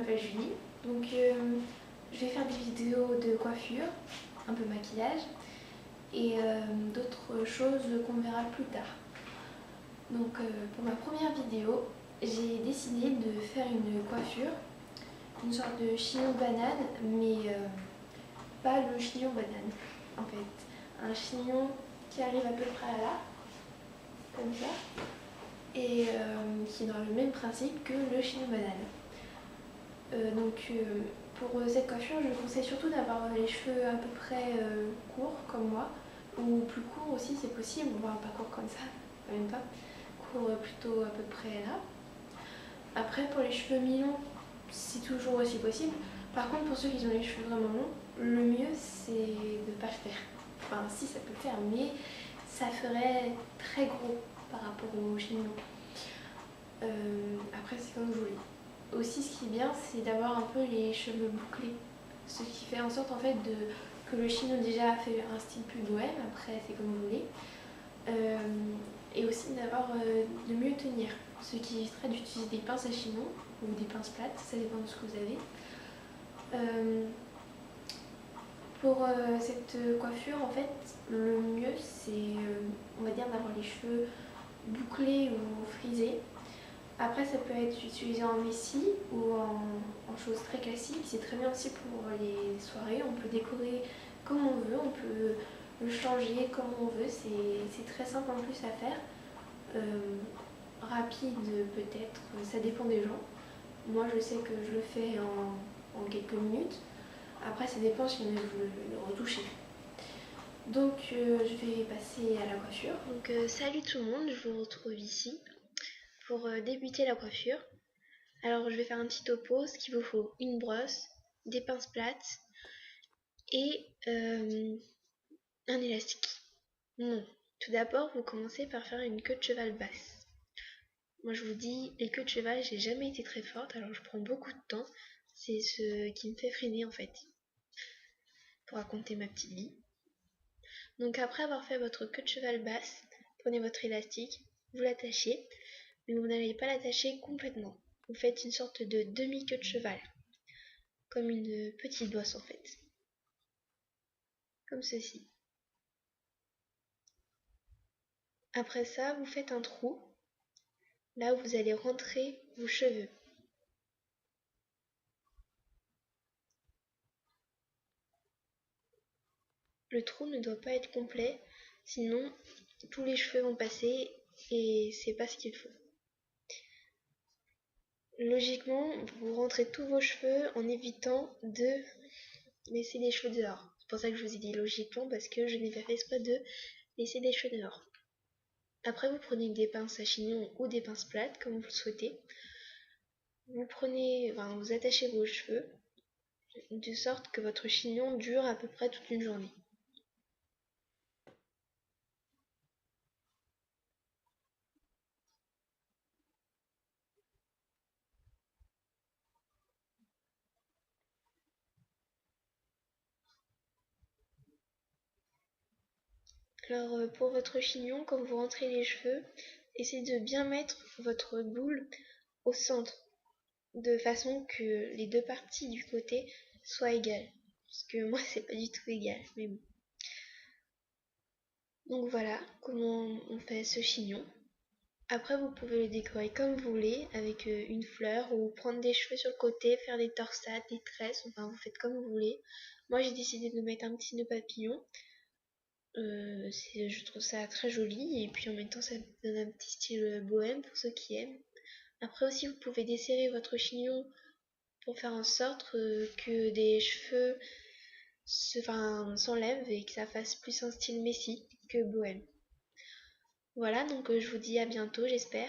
m'appelle Julie. Donc je vais faire des vidéos de coiffure, un peu maquillage et d'autres choses qu'on verra plus tard. Donc pour ma première vidéo, j'ai décidé de faire une coiffure, une sorte de chignon banane, mais pas le chignon banane en fait. Un chignon qui arrive à peu près à là, comme ça, et qui est dans le même principe que le chignon banane. Pour cette coiffure, je conseille surtout d'avoir les cheveux à peu près courts comme moi, ou plus courts aussi c'est possible, voire pas court comme ça, même pas, court plutôt à peu près là. Après pour les cheveux mi-longs, c'est toujours aussi possible. Par contre pour ceux qui ont les cheveux vraiment longs, le mieux c'est de ne pas le faire. Enfin si ça peut le faire, mais ça ferait très gros par rapport aux chignon. Après c'est comme vous voulez. Aussi ce qui est bien c'est d'avoir un peu les cheveux bouclés, ce qui fait en sorte en fait que le chignon déjà fait un style plus bohème, après c'est comme vous voulez, et aussi d'avoir de mieux tenir, ce qui éviterait d'utiliser des pinces à chignon ou des pinces plates, ça dépend de ce que vous avez. Pour cette coiffure en fait le mieux c'est on va dire d'avoir les cheveux bouclés ou frisés. Après ça peut être utilisé en messie ou en choses très classiques, c'est très bien aussi pour les soirées, on peut décorer comme on veut, on peut le changer comme on veut, c'est très simple en plus à faire, rapide peut-être, ça dépend des gens. Moi je sais que je le fais en quelques minutes, après ça dépend si on veut le retoucher. Donc je vais passer à la coiffure. Donc salut tout le monde, je vous retrouve ici pour débuter la coiffure. Alors je vais faire un petit topo, ce qu'il vous faut: une brosse, des pinces plates et un élastique. Non, tout d'abord vous commencez par faire une queue de cheval basse. Moi je vous dis, les queues de cheval j'ai jamais été très forte, alors je prends beaucoup de temps, c'est ce qui me fait freiner en fait, pour raconter ma petite vie. Donc après avoir fait votre queue de cheval basse, prenez votre élastique, vous l'attachez, mais vous n'allez pas l'attacher complètement. Vous faites une sorte de demi-queue de cheval, comme une petite bosse en fait, comme ceci. Après ça, vous faites un trou, là où vous allez rentrer vos cheveux. Le trou ne doit pas être complet, sinon tous les cheveux vont passer et c'est pas ce qu'il faut. Logiquement, vous rentrez tous vos cheveux en évitant de laisser les cheveux dehors. C'est pour ça que je vous ai dit logiquement, parce que je n'ai pas fait exprès de laisser des cheveux dehors. Après, vous prenez des pinces à chignon ou des pinces plates, comme vous le souhaitez. Vous attachez vos cheveux de sorte que votre chignon dure à peu près toute une journée. Alors pour votre chignon, quand vous rentrez les cheveux, essayez de bien mettre votre boule au centre, de façon que les deux parties du côté soient égales. Parce que moi c'est pas du tout égal, mais bon. Donc voilà comment on fait ce chignon. Après vous pouvez le décorer comme vous voulez, avec une fleur, ou prendre des cheveux sur le côté, faire des torsades, des tresses, enfin vous faites comme vous voulez. Moi j'ai décidé de mettre un petit nœud papillon. Je trouve ça très joli, et puis en même temps ça donne un petit style bohème pour ceux qui aiment. Après aussi vous pouvez desserrer votre chignon pour faire en sorte que des cheveux s'enlèvent et que ça fasse plus un style messie que bohème. Voilà, donc je vous dis à bientôt, j'espère.